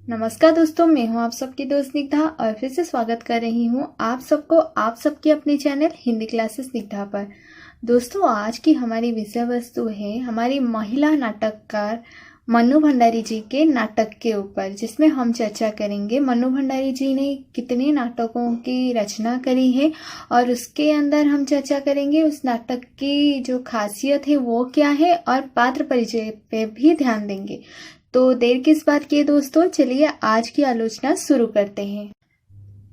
नमस्कार दोस्तों, मैं हूं आप सबकी दोस्त स्निग्धा और फिर से स्वागत कर रही हूं आप सबको आप सबके अपने चैनल हिंदी क्लासेस स्निग्धा पर। दोस्तों, आज की हमारी विषय वस्तु है हमारी महिला नाटककार मन्नू भंडारी जी के नाटक के ऊपर, जिसमें हम चर्चा करेंगे मन्नू भंडारी जी ने कितने नाटकों की रचना करी है और उसके अंदर हम चर्चा करेंगे उस नाटक की जो खासियत है वो क्या है और पात्र परिचय पे भी ध्यान देंगे। तो देर किस बात की है दोस्तों, चलिए आज की आलोचना शुरू करते हैं।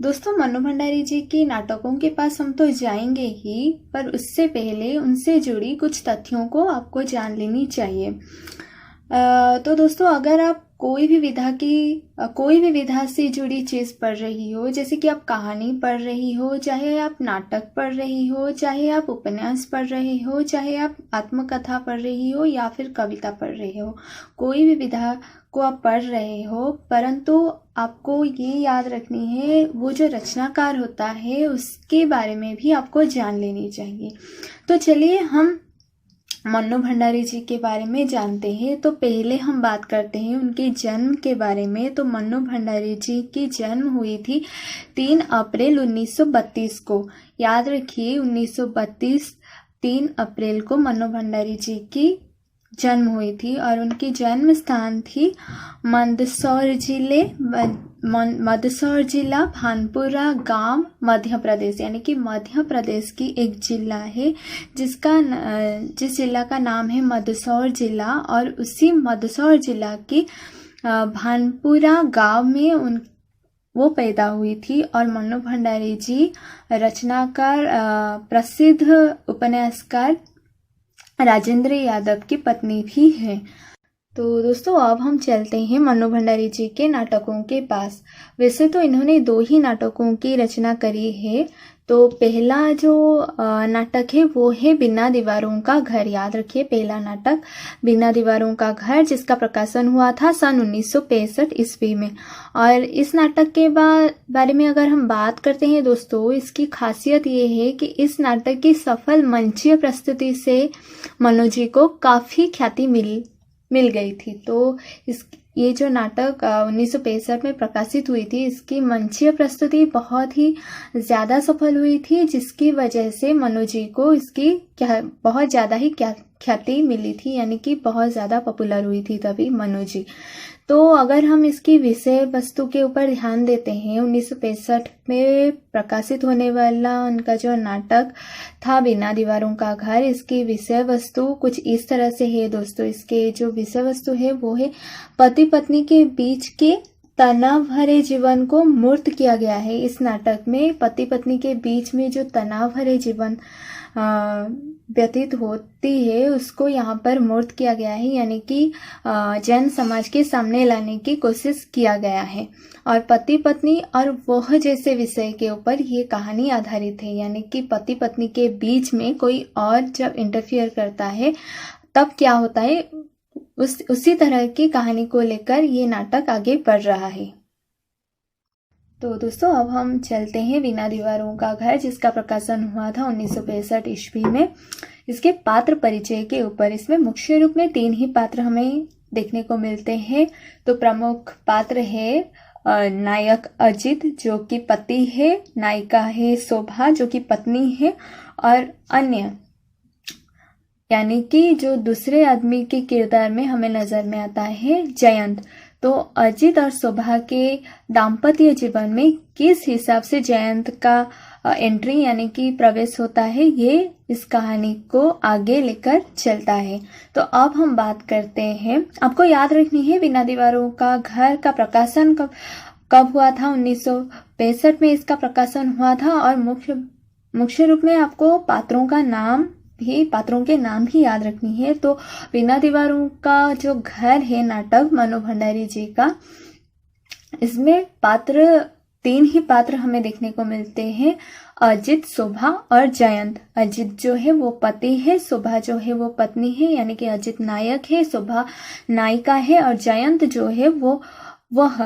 दोस्तों, मन्नू भंडारी जी की नाटकों के पास हम तो जाएंगे ही, पर उससे पहले उनसे जुड़ी कुछ तथ्यों को आपको जान लेनी चाहिए। तो दोस्तों, अगर आप कोई भी विधा से जुड़ी चीज पढ़ रही हो, जैसे कि आप कहानी पढ़ रही हो, चाहे आप नाटक पढ़ रही हो, चाहे आप उपन्यास पढ़ रही हो, चाहे आप आत्मकथा पढ़ रही हो या फिर कविता पढ़ रही हो, कोई भी विधा को आप पढ़ रहे हो, परंतु आपको ये याद रखनी है वो जो रचनाकार होता है उसके बारे में भी आपको जान लेनी चाहिए। तो चलिए हम मन्नू भंडारी जी के बारे में जानते हैं। तो पहले हम बात करते हैं उनके जन्म के बारे में। तो मन्नू भंडारी जी की जन्म हुई थी 3 अप्रैल 1932 को। याद रखिए, 1932 3 अप्रैल को मन्नू भंडारी जी की जन्म हुई थी और उनकी जन्म स्थान थी मंदसौर जिला भानपुरा गांव, मध्य प्रदेश, यानी कि मध्य प्रदेश की एक जिला है जिस जिला का नाम है मंदसौर जिला। और उसी मंदसौर जिला की भानपुरा गांव में वो पैदा हुई थी। और मन्नू भंडारी जी रचनाकार, प्रसिद्ध उपन्यासकार राजेंद्र यादव की पत्नी भी है। तो दोस्तों, अब हम चलते हैं मन्नू भंडारी जी के नाटकों के पास। वैसे तो इन्होंने 2 ही नाटकों की रचना करी है। तो पहला जो नाटक है वो है बिना दीवारों का घर। याद रखिए, पहला नाटक बिना दीवारों का घर, जिसका प्रकाशन हुआ था सन 1965 ईस्वी में। और इस नाटक के बारे में अगर हम बात करते हैं दोस्तों, इसकी खासियत ये है कि इस नाटक की सफल मंचीय प्रस्तुति से मन्नू जी को काफी ख्याति मिल गई थी। तो ये जो नाटक 1965 में प्रकाशित हुई थी, इसकी मंचीय प्रस्तुति बहुत ही ज्यादा सफल हुई थी, जिसकी वजह से मन्नू जी को इसकी बहुत ज्यादा ही ख्याति मिली थी, यानी कि बहुत ज्यादा पॉपुलर हुई थी तभी मन्नू जी। तो अगर हम इसकी विषय वस्तु के ऊपर ध्यान देते हैं, 1965 में प्रकाशित होने वाला उनका जो नाटक था बिना दीवारों का घर, इसकी विषय वस्तु कुछ इस तरह से है दोस्तों। इसके जो विषय वस्तु है वो है पति पत्नी के बीच के तनाव भरे जीवन को मूर्त किया गया है। इस नाटक में पति पत्नी के बीच में जो तनाव भरे जीवन व्यतीत होती है उसको यहाँ पर मूर्त किया गया है, यानी कि जैन समाज के सामने लाने की कोशिश किया गया है। और पति पत्नी और वह जैसे विषय के ऊपर ये कहानी आधारित है, यानी कि पति पत्नी के बीच में कोई और जब इंटरफियर करता है तब क्या होता है, उसी तरह की कहानी को लेकर ये नाटक आगे बढ़ रहा है। तो दोस्तों, अब हम चलते हैं बिना दीवारों का घर, जिसका प्रकाशन हुआ था 1965 ईस्वी में। इसके पात्र परिचय के ऊपर, इसमें मुख्य रूप में 3 ही पात्र हमें देखने को मिलते हैं। तो प्रमुख पात्र है नायक अजित, जो कि पति है, नायिका है शोभा, जो कि पत्नी है, और अन्य यानी कि जो दूसरे आदमी के किरदार में हमें नजर में आता है जयंत। तो अजित और शोभा के दाम्पत्य जीवन में किस हिसाब से जयंत का एंट्री यानी कि प्रवेश होता है, ये इस कहानी को आगे लेकर चलता है। तो अब हम बात करते हैं, आपको याद रखनी है बिना दीवारों का घर का प्रकाशन कब हुआ था। 1965 में इसका प्रकाशन हुआ था। और मुख्य रूप में आपको पात्रों के नाम ही याद रखनी है। तो बिना दीवारों का जो घर है नाटक मन्नू भंडारी जी का, इसमें 3 ही पात्र हमें देखने को मिलते हैं, अजित, शोभा और जयंत। अजित जो है वो पति है, शोभा जो है वो पत्नी है, यानी कि अजित नायक है, शोभा नायिका है, और जयंत जो है वो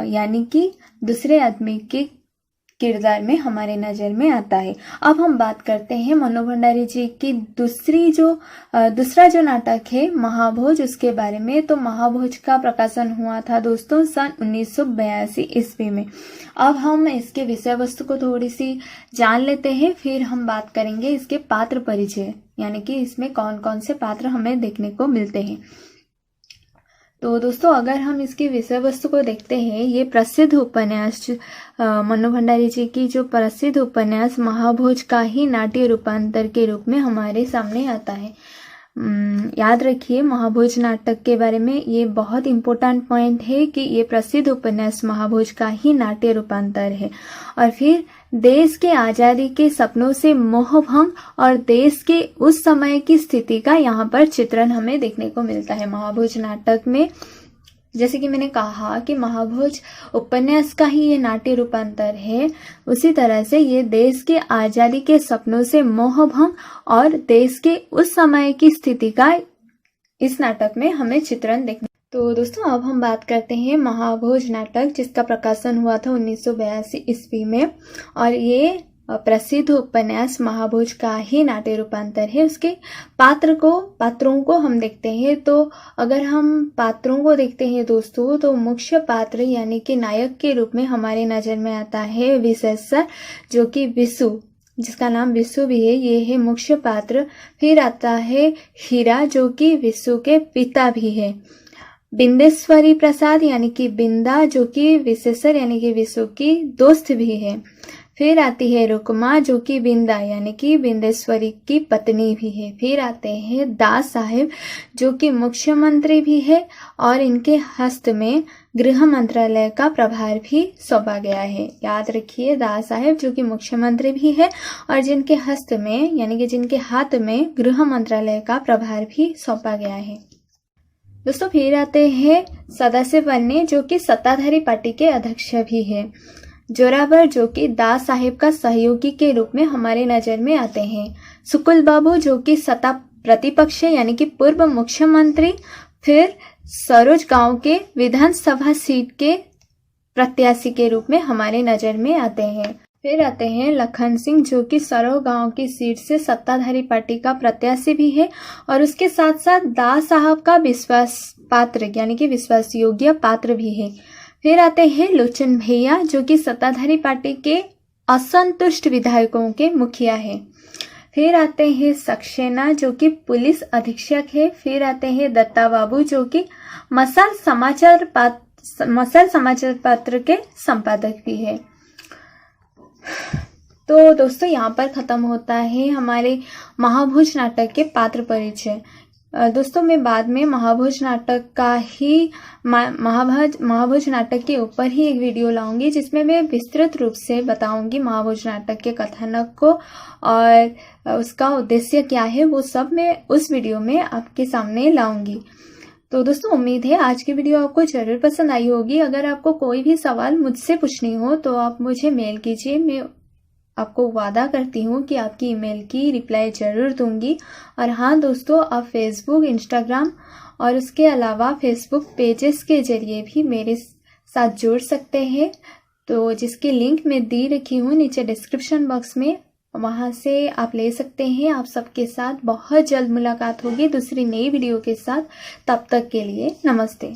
यानी कि दूसरे आदमी के किरदार में हमारे नज़र में आता है। अब हम बात करते हैं मनु भंडारी जी की दूसरा जो नाटक है महाभोज, उसके बारे में। तो महाभोज का प्रकाशन हुआ था दोस्तों सन 1982 ईस्वी में। अब हम इसके विषय वस्तु को थोड़ी सी जान लेते हैं, फिर हम बात करेंगे इसके पात्र परिचय, यानी कि इसमें कौन कौन से पात्र हमें देखने को मिलते हैं। तो दोस्तों अगर हम इसकी विषय वस्तु को देखते हैं, ये प्रसिद्ध उपन्यास मनु भंडारी जी की जो प्रसिद्ध उपन्यास महाभोज का ही नाट्य रूपांतर के रूप में हमारे सामने आता है। याद रखिए महाभोज नाटक के बारे में ये बहुत इम्पोर्टेंट पॉइंट है कि ये प्रसिद्ध उपन्यास महाभोज का ही नाट्य रूपांतर है। और फिर देश के आज़ादी के सपनों से मोहभंग और देश के उस समय की स्थिति का यहाँ पर चित्रण हमें देखने को मिलता है महाभोज नाटक में। जैसे कि मैंने कहा कि महाभोज उपन्यास का ही ये नाट्य रूपांतर है, उसी तरह से ये देश के आज़ादी के सपनों से मोहभंग और देश के उस समय की स्थिति का इस नाटक में हमें चित्रण देखने। तो दोस्तों अब हम बात करते हैं महाभोज नाटक, जिसका प्रकाशन हुआ था 1982 ईस्वी में, और ये प्रसिद्ध उपन्यास महाभोज का ही नाट्य रूपांतर है। उसके पात्रों को हम देखते हैं। तो अगर हम पात्रों को देखते हैं दोस्तों, तो मुख्य पात्र यानी कि नायक के रूप में हमारे नज़र में आता है विशेषर, जो कि विशु, जिसका नाम विशु भी है, ये है मुख्य पात्र। फिर आता है हीरा, जो कि विशु के पिता भी है। बिंदेश्वरी प्रसाद यानी कि बिंदा, जो कि विशेषर यानी कि विशु की दोस्त भी है। फिर आती है रुकमा, जो कि बिंदा यानी कि बिंदेश्वरी की पत्नी भी है। फिर आते हैं दास साहेब, जो कि मुख्यमंत्री भी है और इनके हस्त में गृह मंत्रालय का प्रभार भी सौंपा गया है। याद रखिए दास साहेब जो कि मुख्यमंत्री भी है और जिनके हस्त में यानी कि जिनके हाथ में गृह मंत्रालय का प्रभार भी सौंपा गया है। दोस्तों फिर आते हैं सदाशिव अन्य, जो कि सत्ताधारी पार्टी के अध्यक्ष भी है। जोरावर, जो कि दास साहेब का सहयोगी के रूप में हमारे नजर में आते हैं। सुकुल बाबू, जो कि सत्ता प्रतिपक्ष यानी कि पूर्व मुख्यमंत्री। फिर सरोज गांव के विधानसभा सीट के प्रत्याशी के रूप में हमारे नजर में आते हैं। फिर आते हैं लखन सिंह, जो कि सरो गांव की सीट से सत्ताधारी पार्टी का प्रत्याशी भी है और उसके साथ साथ दास साहब का विश्वास पात्र यानी कि विश्वास योग्य पात्र भी है। फिर आते हैं लोचन भैया, जो कि सत्ताधारी पार्टी के असंतुष्ट विधायकों के मुखिया है। फिर आते हैं सक्सेना, जो कि पुलिस अधीक्षक है। फिर आते हैं दत्ता बाबू, जो कि मसाल समाचार पत्र के संपादक भी है। तो दोस्तों यहाँ पर खत्म होता है हमारे महाभोज नाटक के पात्र परिचय। दोस्तों मैं बाद में महाभोज नाटक का ही महाभोज नाटक के ऊपर ही एक वीडियो लाऊंगी, जिसमें मैं विस्तृत रूप से बताऊंगी महाभोज नाटक के कथानक को और उसका उद्देश्य क्या है, वो सब मैं उस वीडियो में आपके सामने लाऊंगी। तो दोस्तों उम्मीद है आज की वीडियो आपको जरूर पसंद आई होगी। अगर आपको कोई भी सवाल मुझसे पूछनी हो तो आप मुझे मेल कीजिए। मैं आपको वादा करती हूँ कि आपकी ईमेल की रिप्लाई ज़रूर दूंगी। और हाँ दोस्तों, आप फेसबुक, इंस्टाग्राम और उसके अलावा फेसबुक पेजेस के जरिए भी मेरे साथ जुड़ सकते हैं, तो जिसकी लिंक मैं दी रखी हूँ नीचे डिस्क्रिप्शन बॉक्स में, वहाँ से आप ले सकते हैं। आप सबके साथ बहुत जल्द मुलाकात होगी दूसरी नई वीडियो के साथ। तब तक के लिए नमस्ते।